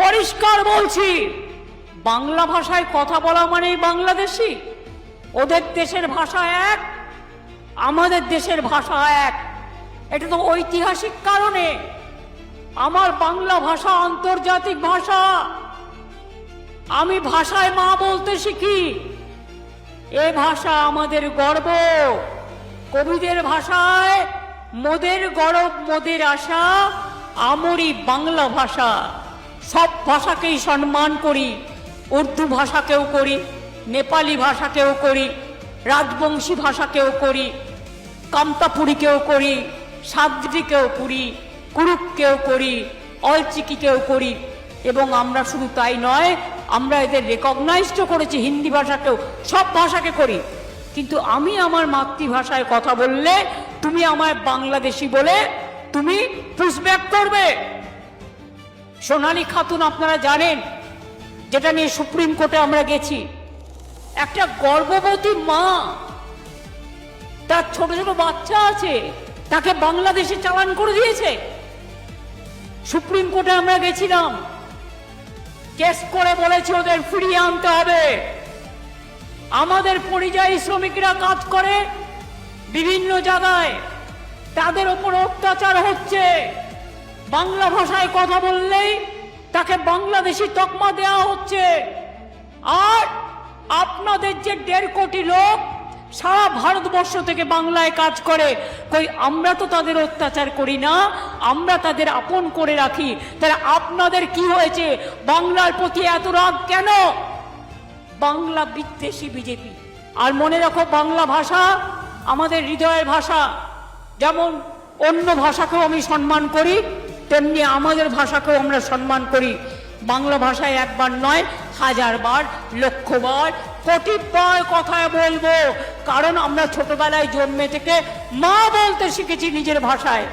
পরিষ্কার বলছি, বাংলা ভাষায় কথা বলা মানেই বাংলাদেশি। ওদের দেশের ভাষা এক, আমাদের দেশের ভাষা এক। এটা তো ঐতিহাসিক কারণে। আমার বাংলা ভাষা আন্তর্জাতিক ভাষা। আমি ভাষায় মা বলতে শিখি। এ ভাষা আমাদের গর্ব। কবিদের ভাষায় মোদের গরব মোদের আশা, আমরি বাংলা ভাষা। সব ভাষাকেই সম্মান করি। উর্দু ভাষাকেও করি, নেপালি ভাষাকেও করি, রাজবংশী ভাষাকেও করি, কামতাপুরীকেও করি, সাদ্রিকেও করি, কুরুককেও করি, অলচিকিকেও করি। এবং আমরা শুধু তাই নয়, আমরা এদের রেকগনাইজড করেছি, হিন্দি ভাষাকেও, সব ভাষাকে করি। কিন্তু আমি আমার মাতৃভাষায় কথা বললে তুমি আমায় বাংলাদেশি বলে তুমি পুশব্যাক করবে। সোনালী খাতুন আপনারা জানেন, যেটা নিয়ে সুপ্রিম কোর্টে আমরা গেছি। একটা গর্ভবতী মা, তার ছোট ছোট বাচ্চা আছে, তাকে বাংলাদেশে চালান করে দিয়েছে। সুপ্রিম কোর্টে আমরা গেছিলাম, কেস করে বলেছে ওদের ফিরিয়ে আনতে হবে। আমাদের পরিযায়ী শ্রমিকরা কাজ করে বিভিন্ন জায়গায়, তাদের ওপর অত্যাচার হচ্ছে। বাংলা ভাষায় কথা বললেই তাকে বাংলাদেশি তকমা দেওয়া হচ্ছে। আর আপনাদের যে 1.5 কোটি লোক সারা ভারতবর্ষ থেকে বাংলায় কাজ করে, কই আমরা তো তাদের অত্যাচার করি না, আমরা তাদের আপন করে রাখি। তাহলে আপনাদের কি হয়েছে? বাংলার প্রতি এত রাগ কেন? বাংলা বিদ্বেষী বিজেপি। আর মনে রাখো, বাংলা ভাষা আমাদের হৃদয়ের ভাষা। যেমন অন্য ভাষাকেও আমি সম্মান করি, তেমনি আমাদের ভাষাকেও আমরা সম্মান করি। বাংলা ভাষায় একবার নয়, 1000 বার, লক্ষবার, কোটিবার কথায় বলবো। কারণ আমরা ছোটবেলায় জন্মে থেকে মা বলতে শিখেছি নিজের ভাষায়।